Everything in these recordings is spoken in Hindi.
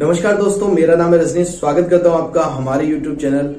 नमस्कार दोस्तों, मेरा नाम है रजनीश। स्वागत करता हूं आपका हमारे YouTube channel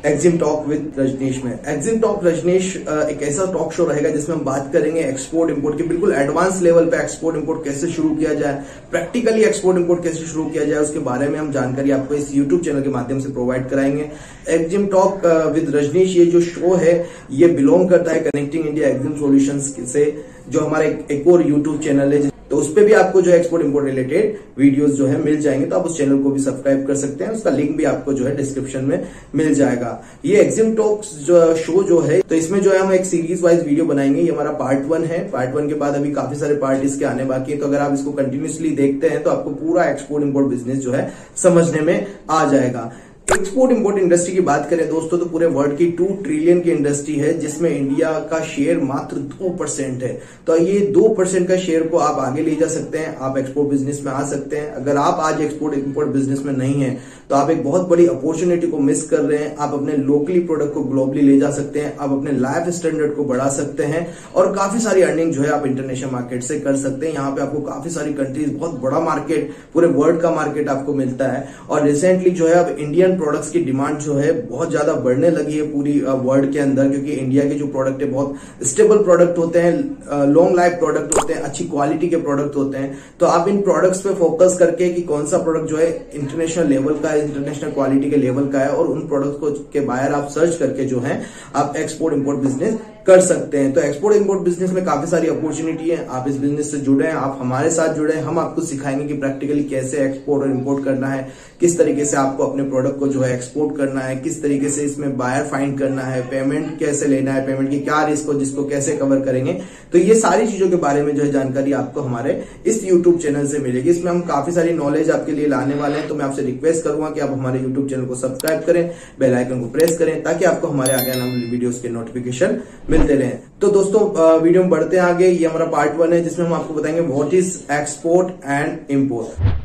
EXIM talk with Rajneesh में। एक्जिम टॉक रजनीश एक ऐसा टॉक शो रहेगा जिसमें हम बात करेंगे एक्सपोर्ट इंपोर्ट के बिल्कुल एडवांस लेवल पे एक्सपोर्ट इंपोर्ट कैसे शुरू किया जाए, प्रैक्टिकली एक्सपोर्ट इंपोर्ट कैसे शुरू किया जाए, उसके बारे में हम जानकारी आपको इस YouTube चैनल के माध्यम से प्रोवाइड कराएंगे। एक्जिम टॉक विद रजनीश ये जो शो है ये बिलोंग करता है कनेक्टिंग इंडिया एक्जिम सॉल्यूशंस से, जो हमारा एक और YouTube चैनल है, तो उस पे भी आपको जो एक्सपोर्ट इंपोर्ट रिलेटेड वीडियोस जो है मिल जाएंगे। तो आप उस चैनल को भी सब्सक्राइब कर सकते हैं, उसका लिंक भी आपको जो है डिस्क्रिप्शन में मिल जाएगा। ये एक्जिम टॉक्स जो शो जो है, तो इसमें जो है हम एक सीरीज वाइज वीडियो बनाएंगे। ये हमारा पार्ट 1 है। पार्ट 1 के बाद अभी काफी सारे पार्ट इसके आने बाकी है, तो अगर आप इसको कंटिन्यूसली देखते हैं तो आपको पूरा एक्सपोर्ट इंपोर्ट बिजनेस जो है समझने में आ जाएगा। एक्सपोर्ट इंपोर्ट इंडस्ट्री की बात करें दोस्तों, तो पूरे वर्ल्ड की 2 ट्रिलियन की इंडस्ट्री है, जिसमें इंडिया का शेयर मात्र 2% है। तो ये 2% का शेयर को आप आगे ले जा सकते हैं, आप एक्सपोर्ट बिजनेस में आ सकते हैं। अगर आप आज एक्सपोर्ट इंपोर्ट बिजनेस में नहीं है तो आप एक बहुत बड़ी अपॉर्चुनिटी को मिस कर रहे हैं। आप अपने लोकली प्रोडक्ट को ग्लोबली ले जा सकते हैं, आप अपने लाइफ स्टैंडर्ड को बढ़ा सकते हैं और काफी सारी अर्निंग जो है आप इंटरनेशनल मार्केट से कर सकते हैं। यहाँ पे आपको काफी सारी कंट्रीज, बहुत बड़ा मार्केट, पूरे वर्ल्ड का मार्केट आपको मिलता है। और रिसेंटली जो है अब इंडियन प्रोडक्ट्स की डिमांड जो है बहुत ज्यादा बढ़ने लगी है पूरी वर्ल्ड के अंदर, क्योंकि इंडिया के जो प्रोडक्ट है बहुत स्टेबल प्रोडक्ट होते हैं, लॉन्ग लाइफ प्रोडक्ट होते हैं, अच्छी क्वालिटी के प्रोडक्ट होते हैं। तो आप इन प्रोडक्ट्स पे फोकस करके कि कौन सा प्रोडक्ट जो है इंटरनेशनल लेवल का है, इंटरनेशनल क्वालिटी के लेवल का है, और उन प्रोडक्ट्स को के बायर आप सर्च करके जो है आप एक्सपोर्ट इंपोर्ट बिजनेस कर सकते हैं। तो एक्सपोर्ट इंपोर्ट बिजनेस में काफी सारी अपॉर्चुनिटी है। आप इस बिजनेस से जुड़े हैं, आप हमारे साथ जुड़े हैं, हम आपको सिखाएंगे कि प्रैक्टिकली कैसे एक्सपोर्ट और इंपोर्ट करना है, किस तरीके से आपको अपने प्रोडक्ट को जो है एक्सपोर्ट करना है, किस तरीके से इसमें बायर फाइंड करना है, पेमेंट कैसे लेना है, पेमेंट की क्या रिस्क हो जिसको कैसे कवर करेंगे। तो ये सारी चीजों के बारे में जो है जानकारी आपको हमारे इस यूट्यूब चैनल से मिलेगी। इसमें हम काफी सारी नॉलेज आपके लिए लाने वाले हैं। तो मैं आपसे रिक्वेस्ट करूंगा कि आप हमारे यूट्यूब चैनल को सब्सक्राइब करें, बेल आइकन को प्रेस करें, ताकि आपको हमारे आगे आने वाली वीडियोस के नोटिफिकेशन मिलते रहे। तो दोस्तों वीडियो में बढ़ते हैं आगे। ये हमारा पार्ट 1 है, जिसमें हम आपको बताएंगे what is export and import.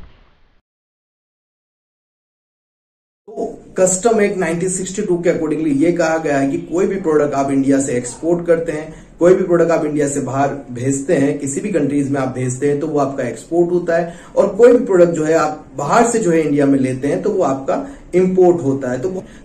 तो कस्टम एक्ट 1962 के अकॉर्डिंगली ये कहा गया है कि कोई भी प्रोडक्ट आप इंडिया से एक्सपोर्ट करते हैं, कोई भी प्रोडक्ट आप इंडिया से बाहर भेजते हैं, किसी भी कंट्रीज में आप भेजते हैं, तो वो आपका एक्सपोर्ट होता है। और कोई भी प्रोडक्ट जो है आप बाहर से जो है इंडिया में लेते हैं तो वो आपका इंपोर्ट होता है।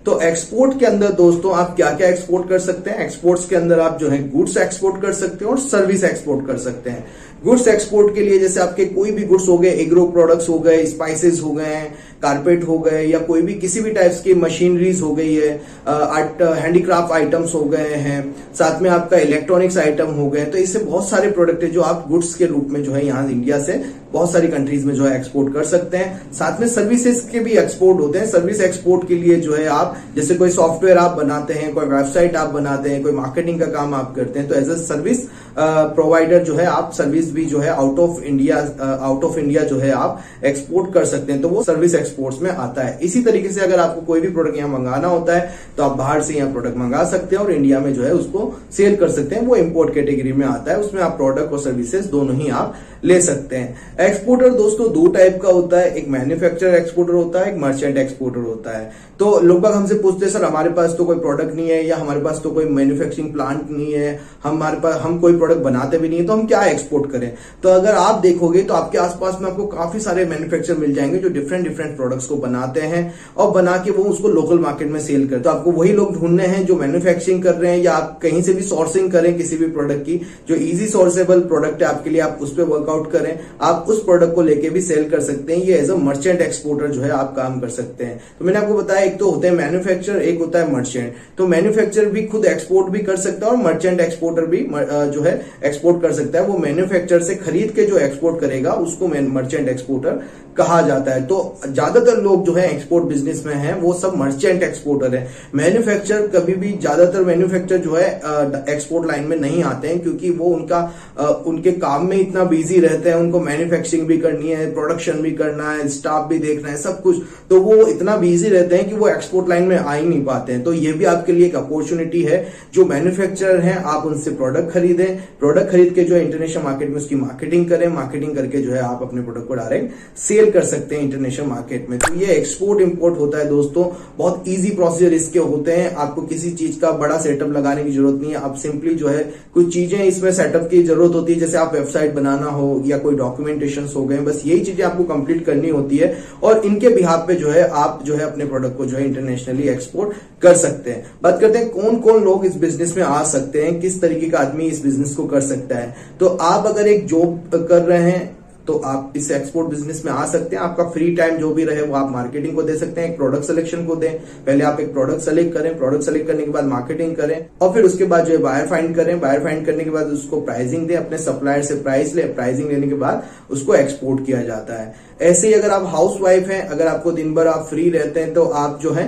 तो एक्सपोर्ट के अंदर दोस्तों आप क्या क्या एक्सपोर्ट कर सकते हैं? एक्सपोर्ट्स के अंदर आप जो है गुड्स एक्सपोर्ट कर सकते हैं और सर्विस एक्सपोर्ट कर सकते हैं। गुड्स एक्सपोर्ट के लिए जैसे आपके कोई भी गुड्स हो गए, एग्रो प्रोडक्ट्स हो गए, स्पाइसेस हो गए, कारपेट हो गए, या कोई भी किसी भी टाइप्स की मशीनरीज हो गई है, हैंडीक्राफ्ट आइटम्स हो गए हैं, साथ में आपका इलेक्ट्रॉनिक्स आइटम हो गए। तो इससे बहुत सारे प्रोडक्ट है जो आप गुड्स के रूप में जो है यहाँ इंडिया से बहुत सारी कंट्रीज में जो है एक्सपोर्ट कर सकते हैं। साथ में सर्विसेज के भी एक्सपोर्ट होते हैं। सर्विस एक्सपोर्ट के लिए जो है आप जैसे कोई सॉफ्टवेयर आप बनाते हैं, कोई वेबसाइट आप बनाते हैं, कोई मार्केटिंग का काम आप करते हैं, तो एज ए सर्विस प्रोवाइडर जो है आप सर्विस भी जो है आउट ऑफ इंडिया जो है आप एक्सपोर्ट कर सकते हैं। तो वो सर्विस एक्सपोर्ट्स में आता है। इसी तरीके से अगर आपको कोई भी प्रोडक्ट यहाँ मंगाना होता है तो आप बाहर से यहाँ प्रोडक्ट मंगा सकते हैं और इंडिया में जो है उसको सेल कर सकते हैं। वो इंपोर्ट कैटेगरी में आता है, उसमें आप प्रोडक्ट और सर्विसेज दोनों ही आप ले सकते हैं। एक्सपोर्टर दोस्तों 2 टाइप का होता है, एक मैन्युफैक्चरर एक्सपोर्टर होता है, एक मर्चेंट एक्सपोर्टर होता है। तो लोग हमसे पूछते हैं सर हमारे पास तो कोई प्रोडक्ट नहीं है, या हमारे पास तो कोई मैन्युफैक्चरिंग प्लांट नहीं है, हम कोई प्रोडक्ट बनाते भी नहीं है, तो हम क्या एक्सपोर्ट करें? तो अगर आप देखोगे तो आपके आसपास में आपको काफी सारे मैन्युफैक्चरर मिल जाएंगे जो डिफरेंट प्रोडक्ट्स को बनाते हैं और बना के वो उसको लोकल मार्केट में सेल करते हैं। तो आपको वही लोग ढूंढने हैं जो मैन्युफैक्चरिंग कर रहे हैं, या आप कहीं से भी सोर्सिंग करें किसी भी प्रोडक्ट की, जो इजी सोर्सेबल प्रोडक्ट है आपके लिए, आप उस पर वर्कआउट करें, आप उस प्रोडक्ट को लेके भी सेल कर सकते हैं। ये एज अ मर्चेंट एक्सपोर्टर जो है आप काम कर सकते हैं। तो मैंने आपको बताया एक तो होते हैं मैन्युफैक्चरर, एक होता है मर्चेंट। तो मैन्युफैक्चरर भी खुद एक्सपोर्ट भी कर सकता है और मर्चेंट एक्सपोर्टर भी जो है एक्सपोर्ट कर सकता है। वो मैन्युफैक्चरर से खरीद के जो एक्सपोर्ट करेगा उसको मर्चेंट एक्सपोर्टर कहा जाता है। तो ज्यादातर लोग जो है एक्सपोर्ट बिजनेस में हैं वो सब मर्चेंट एक्सपोर्टर हैं। मैन्युफैक्चरर कभी भी, ज्यादातर मैन्युफैक्चरर जो है एक्सपोर्ट लाइन में नहीं आते हैं, क्योंकि वो उनके काम में इतना बिजी रहते हैं, उनको मैन्युफैक्चरिंग भी करनी है, प्रोडक्शन भी करना है, स्टाफ भी देखना है, सब कुछ। तो वो इतना बिजी रहते हैं कि वो एक्सपोर्ट लाइन में आ ही नहीं पाते हैं। तो ये भी आपके लिए एक अपॉर्चुनिटी है। जो मैन्युफैक्चरर हैं आप उनसे प्रोडक्ट खरीदें, प्रोडक्ट खरीद के जो है इंटरनेशनल मार्केट में उसकी मार्केटिंग करें, मार्केटिंग करके जो है आप अपने प्रोडक्ट को डायरेक्ट सेल सेल कर सकते हैं इंटरनेशनल मार्केट में। तो ये एक्सपोर्ट इंपोर्ट होता है दोस्तों, बहुत इजी प्रोसीजर इसके होते हैं। आपको किसी चीज का बड़ा सेटअप लगाने की जरूरत नहीं है। आप सिंपली जो है कुछ चीजें इसमें सेटअप की जरूरत होती है, जैसे आप वेबसाइट बनाना हो या कोई डॉक्यूमेंटेशन हो गए, बस यही चीजें आपको कंप्लीट करनी होती है और इनके बिहाफ पे जो है आप जो है अपने प्रोडक्ट को जो है इंटरनेशनली एक्सपोर्ट कर सकते हैं। बात करते हैं कौन कौन लोग इस बिजनेस में आ सकते हैं, किस तरीके का आदमी इस बिजनेस को कर सकता है। तो आप अगर एक जॉब कर रहे हैं तो आप इस एक्सपोर्ट बिजनेस में आ सकते हैं। आपका फ्री टाइम जो भी रहे वो आप मार्केटिंग को दे सकते हैं, एक प्रोडक्ट सिलेक्शन को दें। पहले आप एक प्रोडक्ट सेलेक्ट करें, प्रोडक्ट सेलेक्ट करने के बाद मार्केटिंग करें और फिर उसके बाद जो है बायर फाइंड करें। बायर फाइंड करने के बाद उसको प्राइसिंग दें, अपने सप्लायर से प्राइस ले, प्राइसिंग लेने के बाद उसको एक्सपोर्ट किया जाता है। ऐसे ही अगर आप हाउस वाइफ हैं, अगर आपको दिन भर आप फ्री रहते हैं तो आप जो है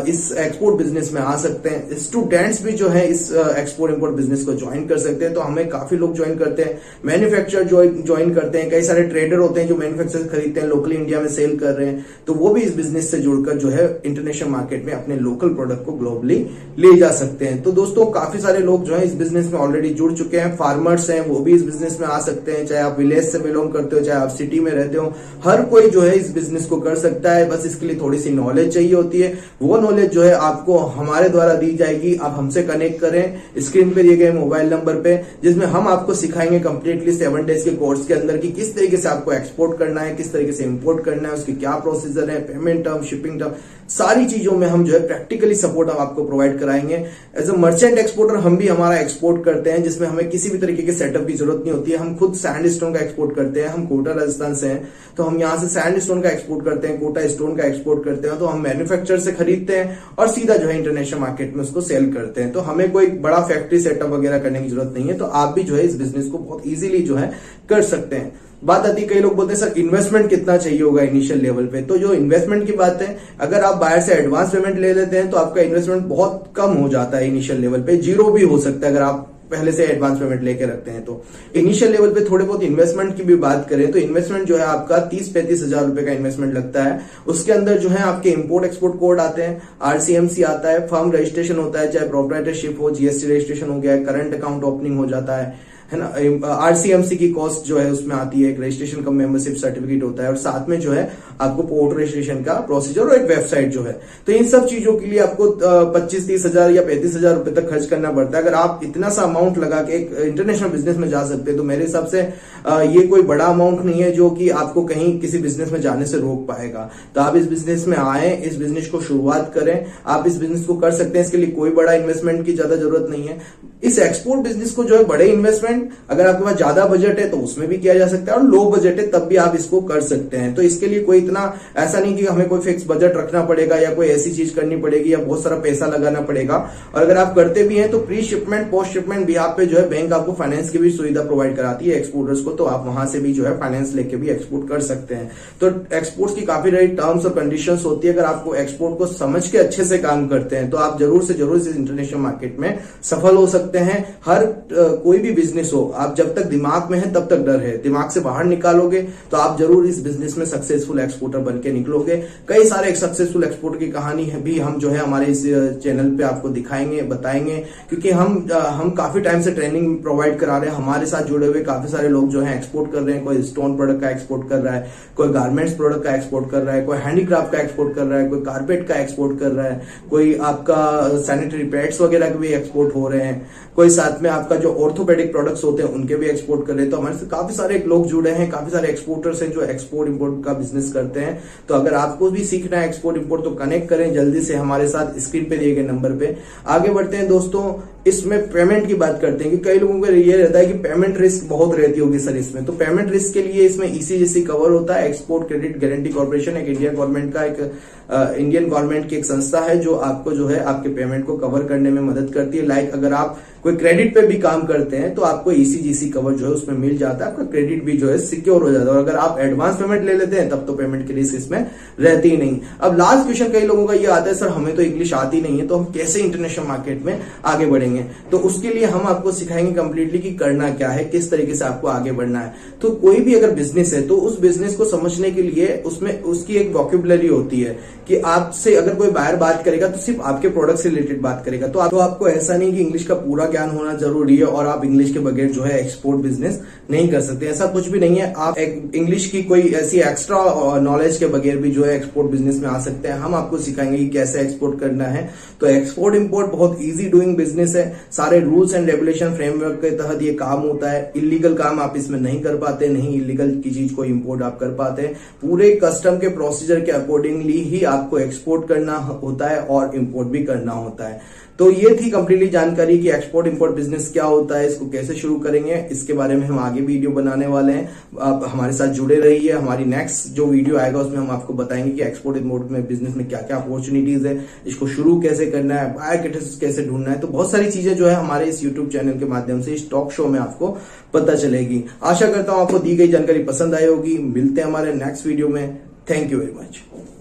इस एक्सपोर्ट बिजनेस में आ सकते हैं। स्टूडेंट्स भी जो है इस एक्सपोर्ट इंपोर्ट बिजनेस को ज्वाइन कर सकते हैं। तो हमें काफी लोग ज्वाइन करते हैं, मैन्युफैक्चरर ज्वाइन करते हैं, कई सारे ट्रेडर होते हैं जो मैन्युफैक्चर खरीदते हैं, लोकली इंडिया में सेल कर रहे हैं, तो वो भी इस बिजनेस से जुड़कर जो है इंटरनेशनल मार्केट में अपने लोकल प्रोडक्ट को ग्लोबली ले जा सकते हैं। तो दोस्तों काफी सारे लोग जो है इस बिजनेस में ऑलरेडी जुड़ चुके हैं। फार्मर्स हैं वो भी इस बिजनेस में आ सकते हैं, चाहे आप विलेज से बिलोंग करते हो, चाहे आप सिटी में रहते हो, हर कोई जो है इस बिजनेस को कर सकता है। बस इसके लिए थोड़ी सी नॉलेज चाहिए होती है। वो नॉलेज जो है आपको हमारे द्वारा दी जाएगी। आप हमसे कनेक्ट करें स्क्रीन पे दिए गए मोबाइल नंबर पे, जिसमें हम आपको सिखाएंगे कंप्लीटली 7 डेज के कोर्स के अंदर कि किस तरीके से आपको एक्सपोर्ट करना है, किस तरीके से इंपोर्ट करना है, उसके क्या प्रोसीजर है, पेमेंट टर्म, शिपिंग टर्म, सारी चीजों में हम जो है प्रैक्टिकली सपोर्ट हम आपको प्रोवाइड कराएंगे। एज अ मर्चेंट एक्सपोर्टर हम भी हमारा एक्सपोर्ट करते हैं, जिसमें हमें किसी भी तरीके के सेटअप की जरूरत नहीं होती है। हम खुद सैंड स्टोन का एक्सपोर्ट करते हैं। हम कोटा राजस्थान से हैं तो हम यहाँ से सैंड स्टोन का एक्सपोर्ट करते हैं, कोटा स्टोन का एक्सपोर्ट करते हैं। तो हम मैन्युफैक्चरर से खरीदते हैं और सीधा जो है इंटरनेशनल मार्केट में उसको सेल करते हैं। तो हमें कोई बड़ा फैक्ट्री सेटअप वगैरह करने की जरूरत नहीं है। तो आप भी जो है इस बिजनेस को बहुत इजीली जो है कर सकते हैं। बात आती है, कई लोग बोलते हैं सर इन्वेस्टमेंट कितना चाहिए होगा इनिशियल लेवल पे। तो जो इन्वेस्टमेंट की बात है, अगर आप बायर से एडवांस पेमेंट ले लेते हैं तो आपका इन्वेस्टमेंट बहुत कम हो जाता है इनिशियल लेवल पे, जीरो भी हो सकता है अगर आप पहले से एडवांस पेमेंट लेके रखते हैं। तो इनिशियल लेवल पे थोड़े बहुत इन्वेस्टमेंट की भी बात करें तो इन्वेस्टमेंट जो है आपका 30-35 हजार रुपए का इन्वेस्टमेंट लगता है। उसके अंदर जो है आपके इंपोर्ट एक्सपोर्ट कोड आते हैं, आरसीएमसी आता है, फर्म रजिस्ट्रेशन होता है, चाहे प्रोप्राइटरशिप हो, जीएसटी रजिस्ट्रेशन हो गया, करंट अकाउंट ओपनिंग हो जाता है ना। आरसीएमसी की कॉस्ट जो है उसमें आती है, एक रजिस्ट्रेशन का मेंबरशिप सर्टिफिकेट होता है और साथ में जो है आपको पोर्ट रजिस्ट्रेशन का प्रोसीजर और एक वेबसाइट जो है। तो इन सब चीजों के लिए आपको 25-30 हजार या 35 हजार रुपए तक खर्च करना पड़ता है। अगर आप इतना सा अमाउंट लगा के एक इंटरनेशनल बिजनेस में जा सकते हैं तो मेरे हिसाब से ये कोई बड़ा अमाउंट नहीं है जो कि आपको कहीं किसी बिजनेस में जाने से रोक पाएगा। तो आप इस बिजनेस में आए, इस बिजनेस को शुरुआत करें, आप इस बिजनेस को कर सकते हैं। इसके लिए कोई बड़ा इन्वेस्टमेंट की ज्यादा जरूरत नहीं है। इस एक्सपोर्ट बिजनेस को जो है बड़े इन्वेस्टमेंट, अगर आपके पास ज्यादा बजट है तो उसमें भी किया जा सकता है और लो बजट है तब भी आप इसको कर सकते हैं। तो इसके लिए कोई इतना ऐसा नहीं कि हमें कोई फिक्स बजट रखना पड़ेगा या कोई ऐसी चीज करनी पड़ेगी या बहुत सारा पैसा लगाना पड़ेगा। और अगर आप करते भी हैं तो प्री शिपमेंट पोस्ट शिपमेंट भी आप पे जो है बैंक आपको फाइनेंस की भी सुविधा प्रोवाइड कराती है एक्सपोर्टर्स को, तो आप वहां से भी जो है फाइनेंस लेके भी एक्सपोर्ट कर सकते हैं। तो एक्सपोर्ट की काफी सारी टर्म्स और कंडीशंस होती है। अगर आपको एक्सपोर्ट को समझ के अच्छे से काम करते हैं तो आप जरूर से जरूर इस इंटरनेशनल मार्केट में सफल हो सकते हैं। हर कोई भी बिजनेस हो, आप जब तक दिमाग में है तब तक डर है, दिमाग से बाहर निकालोगे तो आप जरूर इस बिजनेस में सक्सेसफुल एक्सपोर्टर बन के निकलोगे। कई सारे सक्सेसफुल एक्सपोर्टर की कहानी है भी हम जो है हमारे इस चैनल पे आपको दिखाएंगे, बताएंगे, क्योंकि हम काफी टाइम से ट्रेनिंग प्रोवाइड करा रहे हैं। हमारे साथ जुड़े हुए काफी सारे लोग जो है एक्सपोर्ट कर रहे हैं। कोई स्टोन प्रोडक्ट का एक्सपोर्ट कर रहा है, कोई गारमेंट्स प्रोडक्ट का एक्सपोर्ट कर रहा है, कोई हैंडीक्राफ्ट का एक्सपोर्ट कर रहा है, कोई कारपेट का एक्सपोर्ट कर रहा है, कोई आपका सैनिटरी पैड्स वगैरह के भी एक्सपोर्ट हो रहे हैं, कोई साथ में आपका जो ऑर्थोपेडिक प्रोडक्ट्स होते हैं उनके भी एक्सपोर्ट कर रहे हैं। तो हमारे से काफी सारे लोग जुड़े हैं, काफी सारे एक्सपोर्टर्स हैं जो एक्सपोर्ट इंपोर्ट का बिजनेस करते हैं। तो अगर आपको भी सीखना है एक्सपोर्ट इंपोर्ट तो कनेक्ट करें जल्दी से हमारे साथ स्क्रीन पे दिए गए नंबर पे। आगे बढ़ते हैं दोस्तों, इसमें पेमेंट की बात करते हैं कि कई लोगों को ये रहता है कि पेमेंट रिस्क बहुत रहती होगी सर इसमें। तो पेमेंट रिस्क के लिए इसमें ईसीजीसी कवर होता है, एक्सपोर्ट क्रेडिट गारंटी कॉर्पोरेशन, एक इंडियन गवर्नमेंट की एक संस्था है जो आपको जो है आपके पेमेंट को कवर करने में मदद करती है। लाइक अगर आप कोई क्रेडिट पे भी काम करते हैं तो आपको ईसीजीसी कवर जो है उसमें मिल जाता है, आपका क्रेडिट भी जो है सिक्योर हो जाता है। और अगर आप एडवांस पेमेंट ले लेते हैं तब तो पेमेंट की रिस्क इसमें रहती ही नहीं। अब लास्ट क्वेश्चन कई लोगों का ये आता है, सर हमें तो इंग्लिश आती नहीं है तो हम कैसे इंटरनेशनल मार्केट में आगे बढ़ेंगे। तो उसके लिए हम आपको सिखाएंगे कंप्लीटली कि करना क्या है, किस तरीके से आपको आगे बढ़ना है। तो कोई भी अगर बिजनेस है तो उस बिजनेस को समझने के लिए उसमें उसकी एक वोकैबुलरी होती है कि आपसे अगर कोई बायर बात करेगा तो सिर्फ आपके प्रोडक्ट से रिलेटेड बात करेगा। तो आपको ऐसा नहीं कि इंग्लिश का पूरा ज्ञान होना जरूरी है और आप इंग्लिश के बगैर जो है एक्सपोर्ट बिजनेस नहीं कर सकते। ऐसा कुछ भी नहीं है, आप इंग्लिश की कोई ऐसी एक्स्ट्रा नॉलेज के बगैर भी जो है एक्सपोर्ट बिजनेस में आ सकते हैं। हम आपको सिखाएंगे कि कैसे एक्सपोर्ट करना है। तो एक्सपोर्ट इंपोर्ट बहुत इजी डूइंग बिजनेस है। सारे रूल्स एंड रेगुलेशन फ्रेमवर्क के तहत ये काम होता है। इलीगल काम आप इसमें नहीं कर पाते, नहीं इलीगल की चीज को इंपोर्ट आप कर पाते हैं। पूरे कस्टम के प्रोसीजर के अकॉर्डिंगली ही आपको एक्सपोर्ट करना होता है और इंपोर्ट भी करना होता है। तो ये थी कंप्लीटली जानकारी कि एक्सपोर्ट इंपोर्ट बिजनेस क्या होता है, इसको कैसे शुरू करेंगे, इसके बारे में हम आगे वीडियो बनाने वाले हैं। आप हमारे साथ जुड़े रहिए। हमारी नेक्स्ट जो वीडियो आएगा उसमें हम आपको बताएंगे कि एक्सपोर्ट इंपोर्ट में बिजनेस में क्या क्या अपॉर्चुनिटीज है, इसको शुरू कैसे करना है, बायर कैटेगरीज कैसे ढूंढना है। तो बहुत सारी चीजें जो है हमारे इस यूट्यूब चैनल के माध्यम से इस टॉक शो में आपको पता चलेगी। आशा करता हूं आपको दी गई जानकारी पसंद आई होगी। मिलते हैं हमारे नेक्स्ट वीडियो में। Thank you very much.